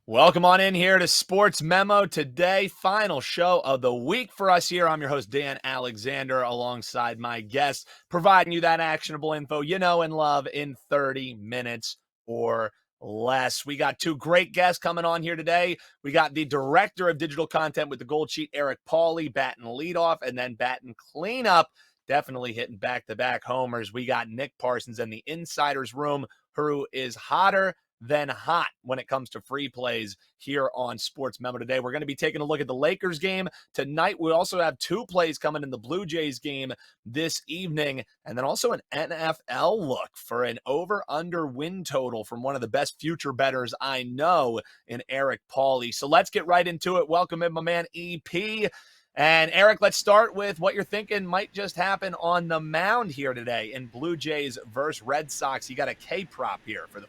Welcome on in here to Sports Memo Today, final show of the week for us here. I'm your host, Dan Alexander, alongside my guests, providing you that actionable info you know and love in 30 minutes or less. We got two great guests coming on here today. We got the director of digital content with the Goldsheet, Eric Pauly, batting leadoff and then batting cleanup. Definitely hitting back-to-back homers. We got Nick Parsons in the insider's room, who is hotter than hot when it comes to free plays here on Sports Memo Today. We're going to be taking a look at the Lakers game tonight. We also have two plays coming in the Blue Jays game this evening, and then also an NFL look for an over-under win total from one of the best future bettors I know in Eric Pauly. So let's get right into it. Welcome in, my man, EP. And Eric, let's start with what you're thinking might just happen on the mound here today in Blue Jays versus Red Sox. You got a K-prop here for the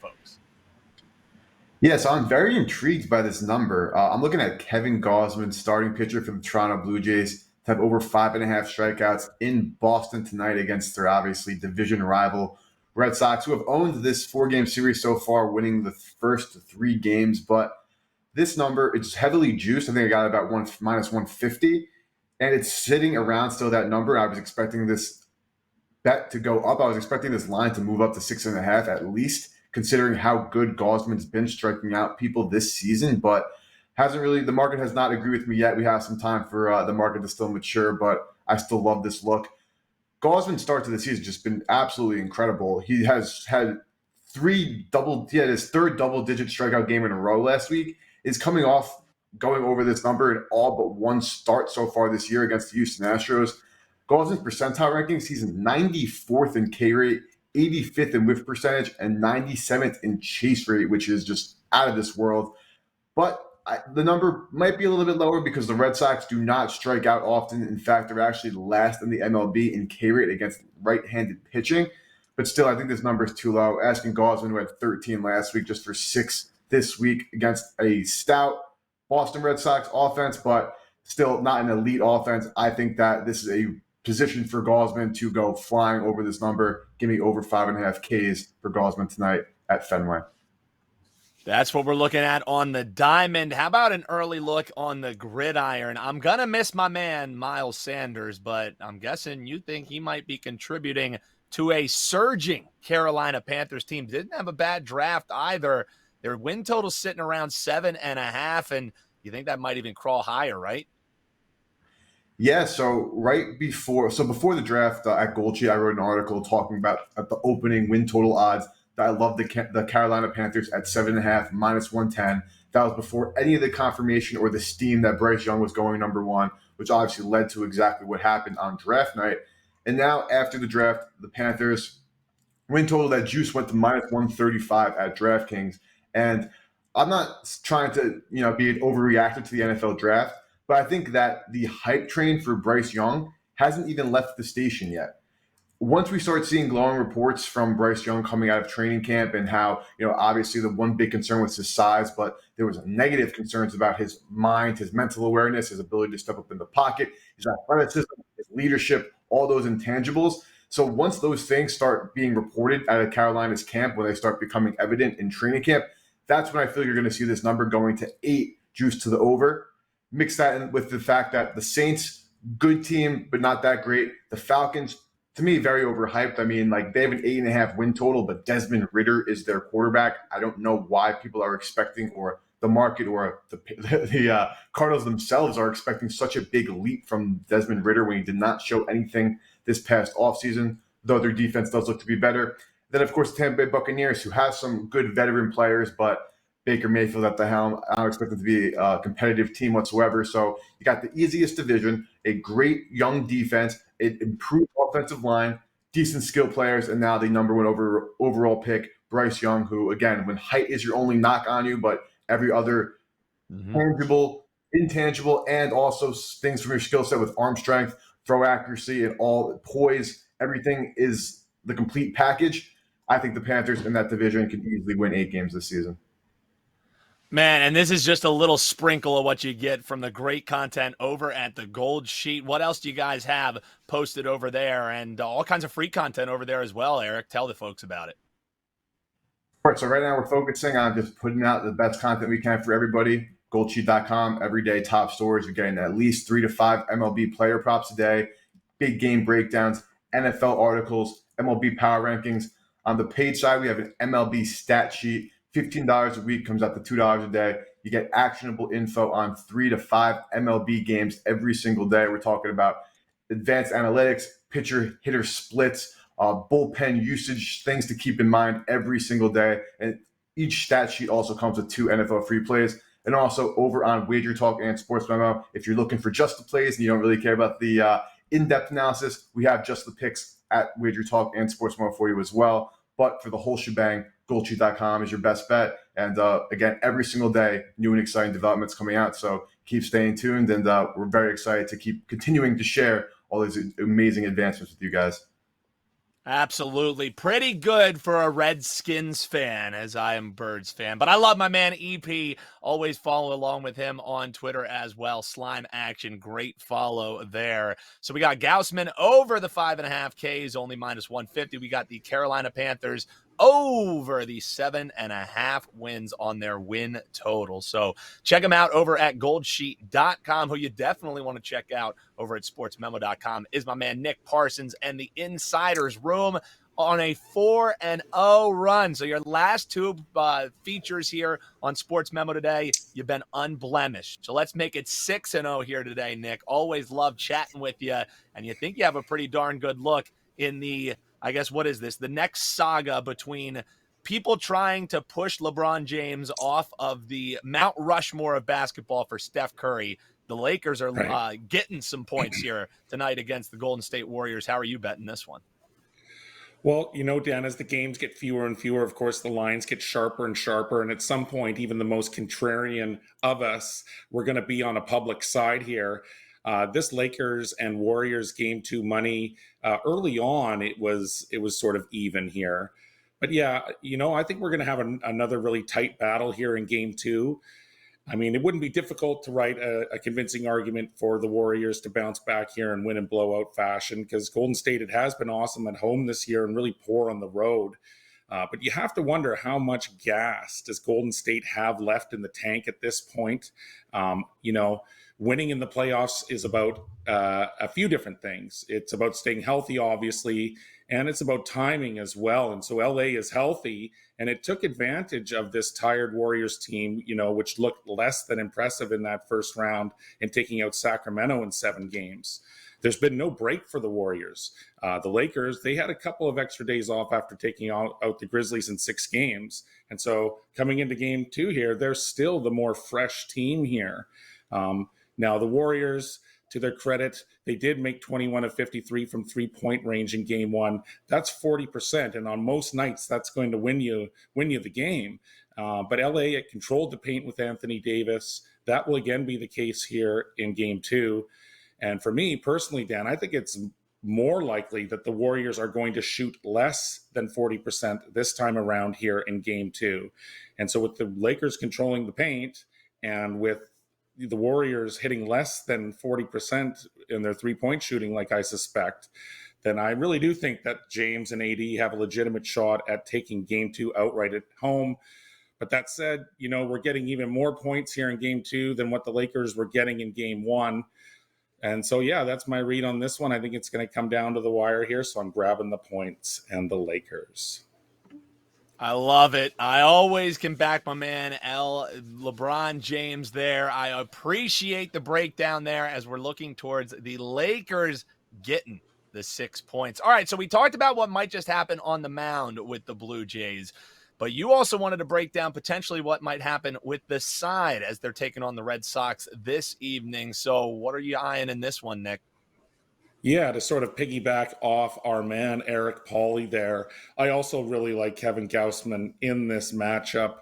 folks. Yeah, so I'm very intrigued by this number. I'm looking at Kevin Gausman, starting pitcher for the Toronto Blue Jays, to have over 5.5 strikeouts in Boston tonight against their obviously division rival Red Sox, who have owned this four-game series so far, winning the first three games. But this number, it's heavily juiced. I think I got about minus 150, and it's sitting around still that number. I was expecting this bet to go up. I was expecting this line to move up to 6.5 at least, considering how good Gausman's been striking out people this season, but hasn't really, the market has not agreed with me yet. We have some time for the market to still mature, but I still love this look. Gausman's start to the season just been absolutely incredible. He has had his third double-digit strikeout game in a row last week. Is coming off going over this number in all but one start so far this year against the Houston Astros. Gausman's percentile rankings, he's 94th in K rate, 85th in whiff percentage, and 97th in chase rate, which is just out of this world. But the number might be a little bit lower because the Red Sox do not strike out often. In fact, they're actually last in the MLB in K rate against right-handed pitching. But still, I think this number is too low. Asking Gausman, who had 13 last week, just for 6 this week against a stout Boston Red Sox offense, but still not an elite offense. I think that this is a position for Gausman to go flying over this number. Give me over 5.5 Ks for Gausman tonight at Fenway. That's what we're looking at on the diamond. How about an early look on the gridiron? I'm going to miss my man, Miles Sanders, but I'm guessing you think he might be contributing to a surging Carolina Panthers team. Didn't have a bad draft either. Their win total sitting around 7.5, and you think that might even crawl higher, right? Yeah, so before the draft at Goldsheet, I wrote an article talking about the opening win total odds that I love the Carolina Panthers at 7.5, minus 110. That was before any of the confirmation or the steam that Bryce Young was going number one, which obviously led to exactly what happened on draft night. And now after the draft, the Panthers win total, that juice went to minus 135 at DraftKings. And I'm not trying to be an overreactor to the NFL draft, but I think that the hype train for Bryce Young hasn't even left the station yet. Once we start seeing glowing reports from Bryce Young coming out of training camp and how, obviously the one big concern was his size, but there was negative concerns about his mind, his mental awareness, his ability to step up in the pocket, his athleticism, his leadership, all those intangibles. So once those things start being reported out of Carolina's camp, when they start becoming evident in training camp, that's when I feel you're going to see this number going to 8, juice to the over. Mix that in with the fact that the Saints, good team, but not that great. The Falcons, to me, very overhyped. I mean, they have an 8.5 win total, but Desmond Ridder is their quarterback. I don't know why people are expecting, or the market or the Cardinals themselves are expecting such a big leap from Desmond Ridder when he did not show anything this past offseason, though their defense does look to be better. Then, of course, the Tampa Bay Buccaneers, who have some good veteran players, but Baker Mayfield at the helm, I don't expect them to be a competitive team whatsoever. So you got the easiest division, a great young defense, an improved offensive line, decent skill players, and now the number one overall pick, Bryce Young, who, again, when height is your only knock on you, but every other tangible, intangible, and also things from your skill set with arm strength, throw accuracy, and all poise, everything is the complete package. I think the Panthers in that division can easily win 8 games this season. Man, and this is just a little sprinkle of what you get from the great content over at the Goldsheet. What else do you guys have posted over there? And all kinds of free content over there as well, Eric. Tell the folks about it. All right, so right now we're focusing on just putting out the best content we can for everybody. Goldsheet.com, everyday top stories. You're getting at least 3 to 5 MLB player props a day, big game breakdowns, NFL articles, MLB power rankings. On the paid side, we have an MLB stat sheet. $15 a week comes out to $2 a day. You get actionable info on 3 to 5 MLB games every single day. We're talking about advanced analytics, pitcher hitter splits, bullpen usage, things to keep in mind every single day. And each stat sheet also comes with 2 NFL free plays. And also over on Wager Talk and Sports Memo, if you're looking for just the plays and you don't really care about the in-depth analysis, we have just the picks at Wager Talk and Sports Memo for you as well. But for the whole shebang, Goldsheet.com is your best bet. And again, every single day, new and exciting developments coming out. So keep staying tuned, and we're very excited to keep continuing to share all these amazing advancements with you guys. Absolutely. Pretty good for a Redskins fan, as I am Birds fan. But I love my man EP. Always follow along with him on Twitter as well. Slime Action, great follow there. So we got Gaussman over the 5.5 Ks, only minus 150. We got the Carolina Panthers over the 7.5 wins on their win total. So check them out over at goldsheet.com. Who you definitely want to check out over at sportsmemo.com is my man Nick Parsons and the Insiders Room on a 4-0 run. So your last 2 features here on Sports Memo today, you've been unblemished. So let's make it 6-0 here today, Nick. Always love chatting with you, and you think you have a pretty darn good look in the, I guess, what is this? The next saga between people trying to push LeBron James off of the Mount Rushmore of basketball for Steph Curry. The Lakers are getting some points here tonight against the Golden State Warriors. How are you betting this one? Well, Dan, as the games get fewer and fewer, of course, the lines get sharper and sharper. And at some point, even the most contrarian of us, we're going to be on a public side here. This Lakers and Warriors game 2 money, early on, it was sort of even here. But yeah, I think we're going to have another really tight battle here in game 2. I mean, it wouldn't be difficult to write a convincing argument for the Warriors to bounce back here and win in blowout fashion, because Golden State, it has been awesome at home this year and really poor on the road. But you have to wonder, how much gas does Golden State have left in the tank at this point? Winning in the playoffs is about a few different things. It's about staying healthy, obviously, and it's about timing as well. And so LA is healthy, and it took advantage of this tired Warriors team, which looked less than impressive in that first round in taking out Sacramento in 7 games. There's been no break for the Warriors. The Lakers, they had a couple of extra days off after taking out the Grizzlies in 6 games. And so coming into game 2 here, they're still the more fresh team here. Now, the Warriors, to their credit, they did make 21 of 53 from 3-point range in game 1. That's 40%. And on most nights, that's going to win you the game. But LA, it controlled the paint with Anthony Davis. That will again be the case here in game 2. And for me personally, Dan, I think it's more likely that the Warriors are going to shoot less than 40% this time around here in game 2. And so with the Lakers controlling the paint, and with the Warriors hitting less than 40% in their 3-point shooting, like I suspect, then I really do think that James and AD have a legitimate shot at taking game 2 outright at home. But that said, we're getting even more points here in game 2 than what the Lakers were getting in game 1. And so, yeah, that's my read on this one. I think it's going to come down to the wire here. So I'm grabbing the points and the Lakers. I love it. I always can back my man LeBron James there. I appreciate the breakdown there as we're looking towards the Lakers getting the 6 points. All right, so we talked about what might just happen on the mound with the Blue Jays, but you also wanted to break down potentially what might happen with the side as they're taking on the Red Sox this evening. So what are you eyeing in this one, Nick? Yeah, to sort of piggyback off our man, Eric Pauly there, I also really like Kevin Gaussman in this matchup.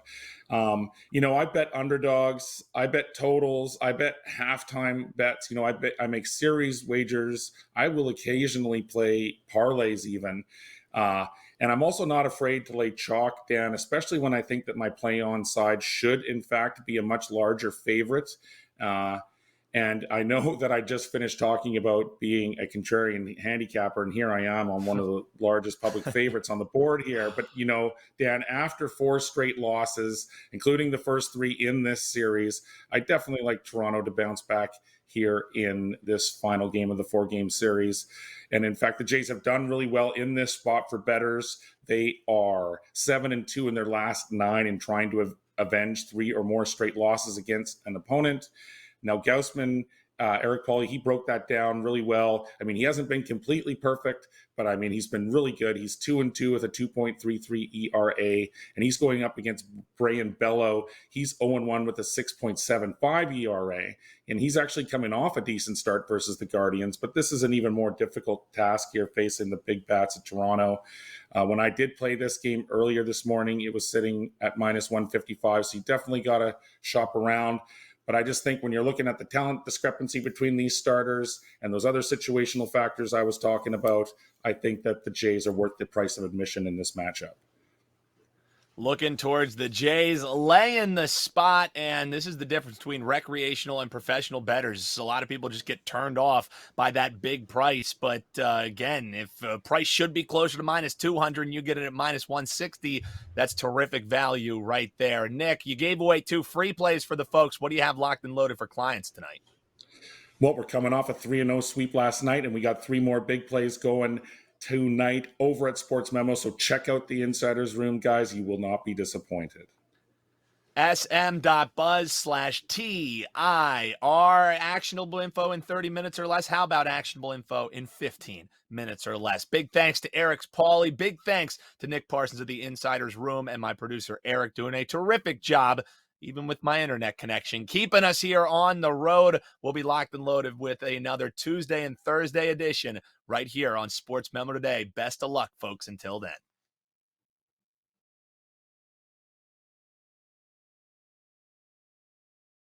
I bet underdogs, I bet totals, I bet halftime bets, I make series wagers. I will occasionally play parlays even. And I'm also not afraid to lay chalk, Dan, especially when I think that my play on side should, in fact, be a much larger favorite. And I know that I just finished talking about being a contrarian handicapper, and here I am on one of the largest public favorites on the board here. But, Dan, after 4 straight losses, including the first 3 in this series, I definitely like Toronto to bounce back here in this final game of the 4-game series. And in fact, the Jays have done really well in this spot for bettors. They are 7-2 in their last 9 in trying to avenge 3 or more straight losses against an opponent. Now, Gaussman, Eric Pauly, he broke that down really well. I mean, he hasn't been completely perfect, but I mean, he's been really good. He's 2-2 with a 2.33 ERA, and he's going up against Brian Bello. He's 0-1 with a 6.75 ERA, and he's actually coming off a decent start versus the Guardians, but this is an even more difficult task here facing the big bats of Toronto. When I did play this game earlier this morning, it was sitting at minus 155, so you definitely got to shop around. But I just think when you're looking at the talent discrepancy between these starters and those other situational factors I was talking about, I think that the Jays are worth the price of admission in this matchup. Looking towards the Jays laying the spot, and this is the difference between recreational and professional bettors. A lot of people just get turned off by that big price, but again, if price should be closer to minus 200 and you get it at minus 160, that's terrific value right there. Nick, you gave away 2 free plays for the folks. What do you have locked and loaded for clients tonight? Well, we're coming off a 3-0 sweep last night, and we got 3 more big plays going tonight over at SportsMemo. So check out the Insiders Room, guys. You will not be disappointed. sm.buzz/TIR. Actionable info in 30 minutes or less. How about actionable info in 15 minutes or less? Big thanks to Eric's Pauly. Big thanks to Nick Parsons of the Insiders Room and my producer Eric doing a terrific job, even with my internet connection, keeping us here on the road. We'll be locked and loaded with another Tuesday and Thursday edition right here on SportsMemo Today. Best of luck, folks, until then.